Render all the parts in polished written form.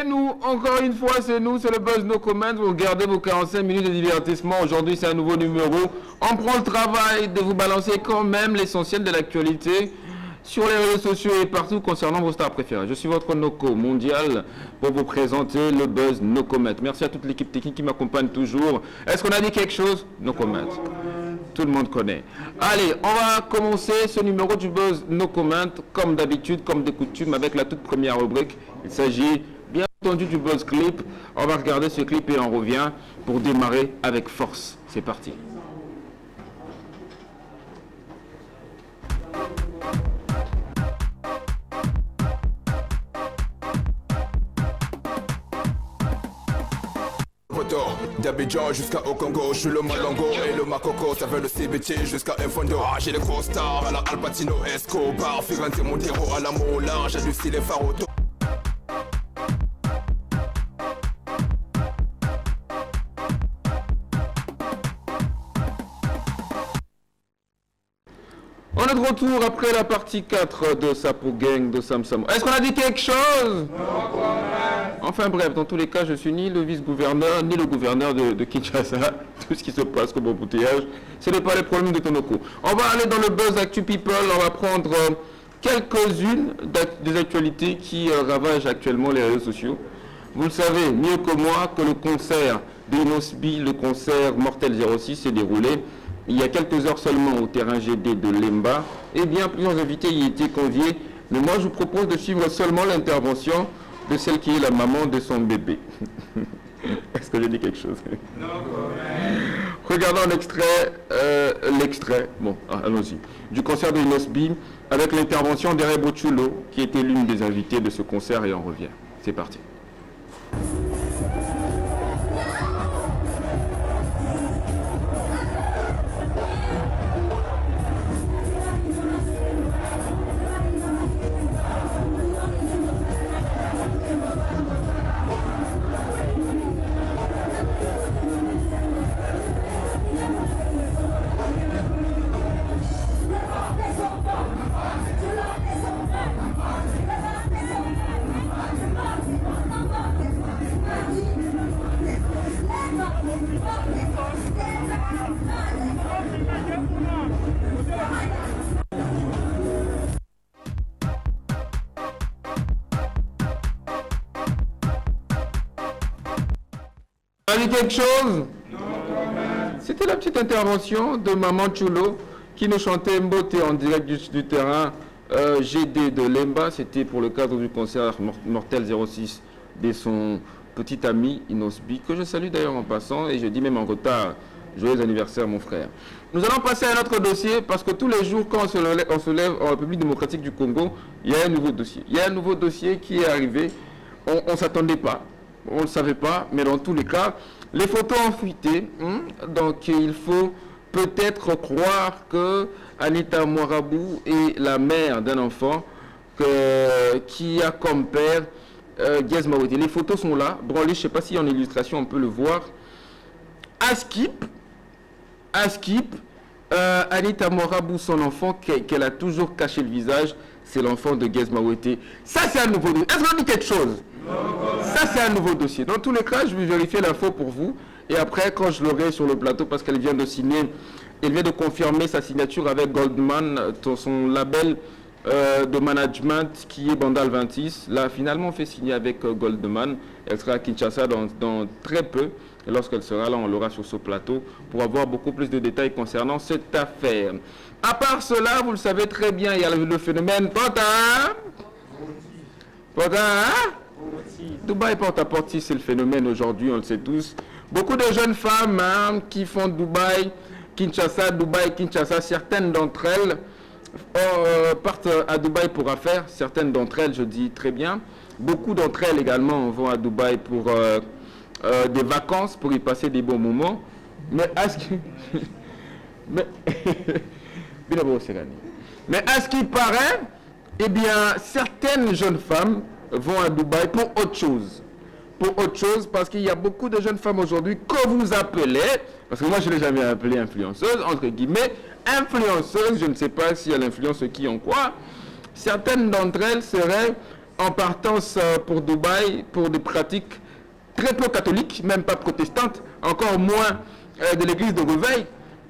c'est nous, encore une fois, c'est nous, c'est le Buzz No Comment. Vous regardez vos 45 minutes de divertissement. Aujourd'hui, c'est un nouveau numéro. On prend le travail de vous balancer quand même l'essentiel de l'actualité sur les réseaux sociaux et partout concernant vos stars préférées. Je suis votre Noco mondial pour vous présenter le Buzz No Comment. Merci à toute l'équipe technique qui m'accompagne toujours. Est-ce qu'on a dit quelque chose? No Comment. Tout le monde connaît. Allez, on va commencer ce numéro du Buzz No Comment, comme d'habitude, comme de coutume, avec la toute première rubrique. Il s'agit bien entendu du Buzz Clip. On va regarder ce clip et on revient pour démarrer avec force. C'est parti. D'Abidjan jusqu'à au Congo, je suis le Malongo et le Makoko, ça veut le CBT jusqu'à Infondo. J'ai les gros stars à la Al Pacino, Escobar, Firenze, Montero, à la Moulin, j'ai du style et Faroto. On est de retour après la partie 4 de Sapo Gang de Sam Sam. Est-ce qu'on a dit quelque chose? Enfin bref, dans tous les cas, je suis ni le vice-gouverneur, ni le gouverneur de Kinshasa. Tout ce qui se passe comme embouteillage, ce n'est pas les problèmes de Tonoko. On va aller dans le Buzz Actu People, on va prendre quelques-unes des actualités qui ravagent actuellement les réseaux sociaux. Vous le savez mieux que moi que le concert de Inosbi, le concert Mortel 06 s'est déroulé il y a quelques heures seulement au terrain GD de Lemba. Eh bien, plusieurs invités y étaient conviés, mais moi je vous propose de suivre seulement l'intervention de celle qui est la maman de son bébé. Est-ce que j'ai dit quelque chose? Non. Regardons l'extrait, bon, allons-y, du concert de Inosbi avec l'intervention d'Erebo Chulo, qui était l'une des invitées de ce concert, et on revient. C'est parti. Quelque chose? C'était la petite intervention de Maman Chulo qui nous chantait Mbote en direct du terrain GD de Lemba. C'était pour le cadre du concert Mortel 06 de son petit ami Inosbi, que je salue d'ailleurs en passant, et je dis même en retard, joyeux anniversaire mon frère. Nous allons passer à un autre dossier, parce que tous les jours quand on se lève en République démocratique du Congo, il y a un nouveau dossier. Il y a un nouveau dossier qui est arrivé, on ne s'attendait pas. On ne le savait pas, mais dans tous les cas, les photos ont fuité. Donc il faut peut-être croire que Anita Moirabou est la mère d'un enfant qui a comme père Guez Mawete. Les photos sont là. Branlé, je ne sais pas si en illustration on peut le voir. Askip, Anita Moirabou, son enfant, qu'elle a toujours caché le visage, c'est l'enfant de Guez Mawete. Ça, c'est un nouveau dossier. Est-ce qu'on dit quelque chose? Ça, c'est un nouveau dossier. Dans tous les cas, je vais vérifier l'info pour vous. Et après, quand je l'aurai sur le plateau, parce qu'elle vient de signer, elle vient de confirmer sa signature avec Goldman, son label de management qui est Bandal 26. Là, finalement, on fait signer avec Goldman. Elle sera à Kinshasa dans très peu. Et lorsqu'elle sera là, on l'aura sur ce plateau pour avoir beaucoup plus de détails concernant cette affaire. À part cela, vous le savez très bien, il y a le phénomène Dubaï porte-à-porte, c'est le phénomène aujourd'hui, on le sait tous. Beaucoup de jeunes femmes qui font Dubaï, Kinshasa, certaines d'entre elles partent à Dubaï pour affaires, certaines d'entre elles, je dis très bien. Beaucoup d'entre elles également vont à Dubaï pour des vacances, pour y passer des bons moments. Mais à ce qui... Mais à ce qui paraît, eh bien, certaines jeunes femmes vont à Dubaï pour autre chose. Parce qu'il y a beaucoup de jeunes femmes aujourd'hui que vous appelez, parce que moi je ne l'ai jamais appelée influenceuse, entre guillemets, influenceuse, je ne sais pas si elle influence qui en quoi. Certaines d'entre elles seraient en partance pour Dubaï pour des pratiques très peu catholiques, même pas protestantes, encore moins de l'église de Réveil.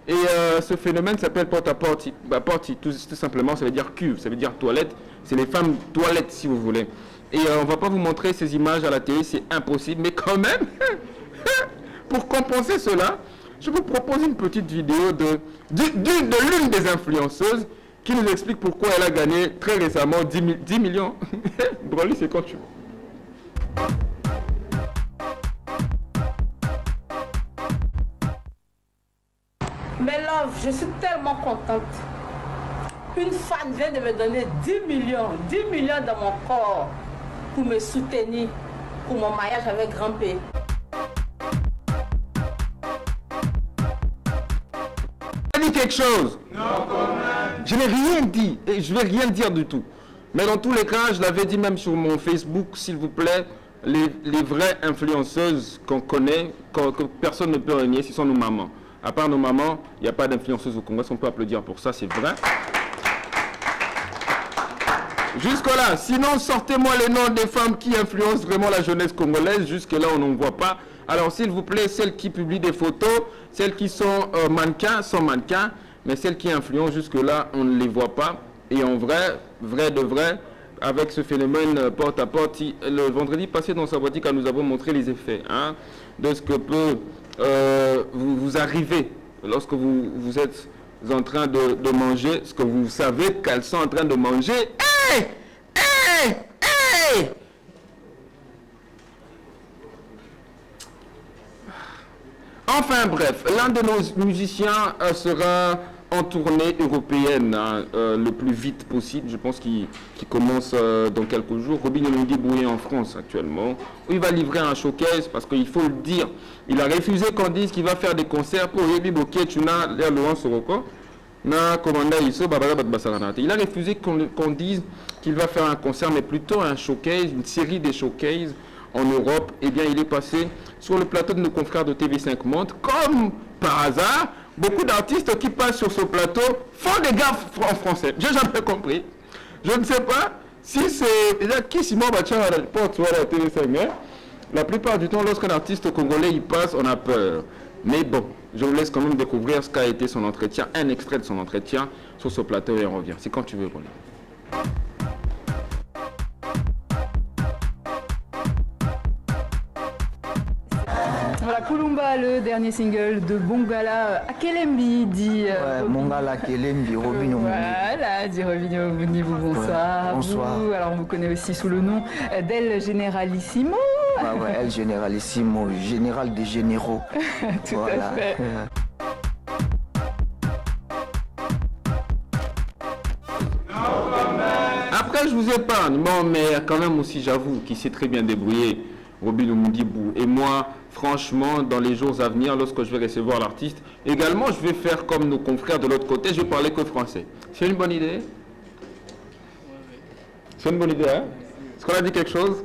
Et ce phénomène s'appelle porte-à-porte. Tout simplement, ça veut dire cuve, ça veut dire toilette. C'est les femmes toilettes, si vous voulez. Et on ne va pas vous montrer ces images à la télé, c'est impossible. Mais quand même, pour compenser cela, je vous propose une petite vidéo de l'une des influenceuses qui nous explique pourquoi elle a gagné très récemment 10 millions. Broly, c'est quand tu veux. Mais Love, je suis tellement contente. Une fan vient de me donner 10 millions dans mon corps pour me soutenir pour mon mariage avec Grand P. Dit quelque chose? Non, je n'ai rien dit et je ne vais rien dire du tout. Mais dans tous les cas, je l'avais dit même sur mon Facebook, s'il vous plaît, les vraies influenceuses qu'on connaît, que personne ne peut renier, ce sont nos mamans. À part nos mamans, il n'y a pas d'influenceuses au Congo, on peut applaudir pour ça, c'est vrai. Jusque-là, sinon sortez-moi les noms des femmes qui influencent vraiment la jeunesse congolaise, jusque-là on n'en voit pas. Alors s'il vous plaît, celles qui publient des photos, celles qui sont mannequins, sont mannequins, mais celles qui influencent jusque-là, on ne les voit pas. Et en vrai, de vrai, avec ce phénomène porte-à-porte, le vendredi passé dans sa boutique, nous avons montré les effets de ce que peut vous arriver lorsque vous êtes en train de manger, ce que vous savez qu'elles sont en train de manger. Hey! Hey! Hey! Enfin bref, l'un de nos musiciens sera en tournée européenne le plus vite possible. Je pense qu'il commence dans quelques jours. Robin Olundibou est en France actuellement, où il va livrer un showcase parce qu'il faut le dire. Il a refusé qu'on dise qu'il va faire des concerts pour Yebi Boké, Tuna, Léa Laurent Soroko. Il a refusé qu'on dise qu'il va faire un concert, mais plutôt un showcase, une série de showcases en Europe. Eh bien, il est passé sur le plateau de nos confrères de TV5 Monde. Comme par hasard, beaucoup d'artistes qui passent sur ce plateau font des gaffes en français. J'ai jamais compris. Je ne sais pas si c'est... Qui Simon Bachar à la porte sur la TV5, la plupart du temps, lorsqu'un artiste congolais y passe, on a peur. Mais bon, je vous laisse quand même découvrir ce qu'a été son entretien, un extrait de son entretien sur ce plateau et on revient. C'est quand tu veux, Rolly. Voilà, Kulumba, le dernier single de Bongala Akelembi, dit... Bongala Akelembi, Robinho. Voilà, dit Robinho Mounibou, bonsoir. Bonsoir. Alors, on vous connaît aussi sous le nom d'El Generalissimo. El Generalissimo, général des généraux. Tout à fait. Après, je vous épargne. Bon, mais quand même aussi, j'avoue, qu'il s'est très bien débrouillé, Robin Olundibou. Et moi, franchement, dans les jours à venir, lorsque je vais recevoir l'artiste, également, je vais faire comme nos confrères de l'autre côté, je vais parler que français. C'est une bonne idée? C'est une bonne idée, hein? Est-ce qu'on a dit quelque chose?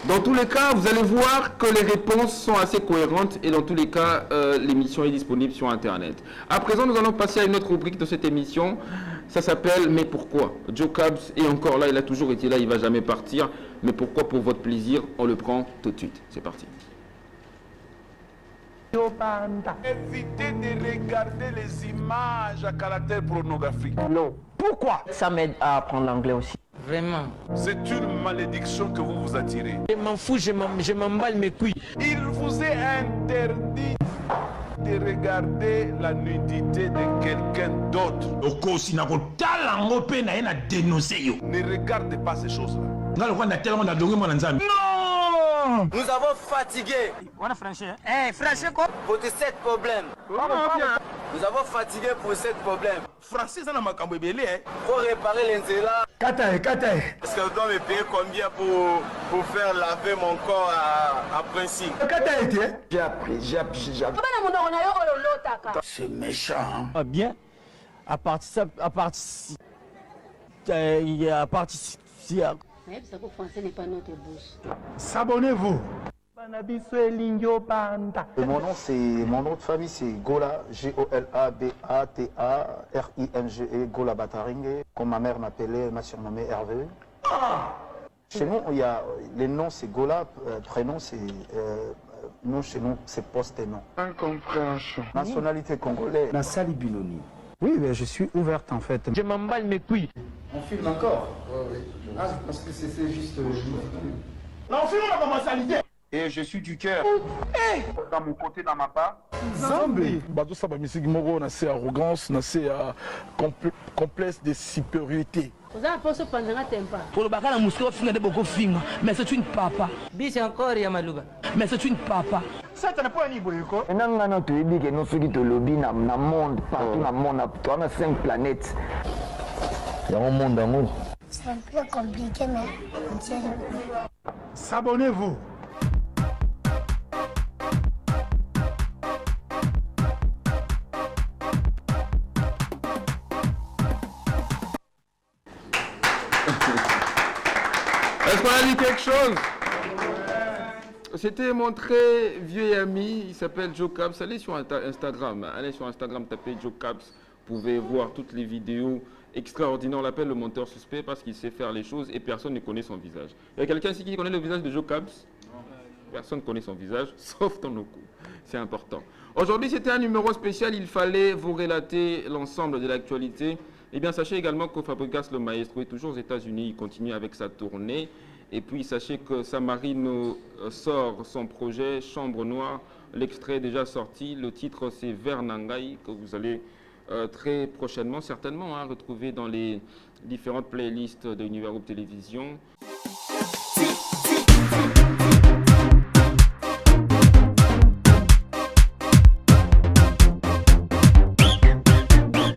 Dans tous les cas, vous allez voir que les réponses sont assez cohérentes et dans tous les cas, l'émission est disponible sur Internet. À présent, nous allons passer à une autre rubrique de cette émission. Ça s'appelle « Mais pourquoi ?» Joe Cabs est encore là, il a toujours été là, il ne va jamais partir. Mais pourquoi, pour votre plaisir, on le prend tout de suite. C'est parti. Évitez de regarder les images à caractère pornographique. Non. Pourquoi? Ça m'aide à apprendre l'anglais aussi. Vraiment. C'est une malédiction que vous vous attirez. Je m'en fous, je m'emballe mes couilles. Il vous est interdit de regarder la nudité de quelqu'un d'autre. Ne regardez pas ces choses-là. Non! Nous avons fatigué. On a français. Eh, français quoi? Pour sept problèmes. Nous avons fatigué pour sept problèmes. Français, ça n'a pas hein. Pour réparer l'enzéla. Katae. Est-ce que vous dois me payer combien pour faire laver mon corps à principe? J'ai appris. C'est méchant. Ah bien. À partir. Mais ça que français n'est pas notre bouche. S'abonnez-vous. Mon nom de famille c'est Gola, Golabataringue. Gola Bataringue. Comme ma mère m'appelait, elle m'a surnommé Hervé. Chez nous, il y a les noms, c'est Gola, prénom, c'est nous, chez nous, c'est poste et nom. Incompréhension. Nationalité congolaise. Nassali Binoni. Oui, mais je suis ouverte en fait. Je m'emballe mes couilles. On filme encore. Ah, parce que c'est juste. Non, on filme la mentalité. Et je suis du cœur. Dans mon côté, dans ma part. Zambé. Bateau ça va musique moro, on a c'est arrogance, on a c'est complexe de supériorité. Vous avez pensé pendant un temps. Pour le bacal, on finga de beaucoup finga. Mais c'est une papa. Bis encore Yamaluba. Mais c'est une papa. Ça, tu n'as pas un niveau. Et non, non, tu dis que nous faisons le lobby dans le monde, partout dans le monde, on a 5 planètes. Il y a un monde d'amour. C'est un peu compliqué, mais on tient le coup. S'abonnez-vous. Est-ce qu'on a dit quelque chose? C'était mon très vieux ami, il s'appelle Joe Caps. Allez sur Instagram, tapez Joe Caps. Vous pouvez voir toutes les vidéos extraordinaires. On l'appelle le monteur suspect parce qu'il sait faire les choses et personne ne connaît son visage. Il y a quelqu'un ici qui connaît le visage de Joe Caps? Personne ne connaît son visage, sauf Tonoko. C'est important. Aujourd'hui, c'était un numéro spécial. Il fallait vous relater l'ensemble de l'actualité. Eh bien, sachez également que Fabregas le Maestro est toujours aux États-Unis. Il continue avec sa tournée. Et puis, sachez que Samarino sort son projet Chambre Noire. L'extrait est déjà sorti. Le titre, c'est Vernangai, que vous allez très prochainement, certainement, retrouver dans les différentes playlists de Univers Group Télévision.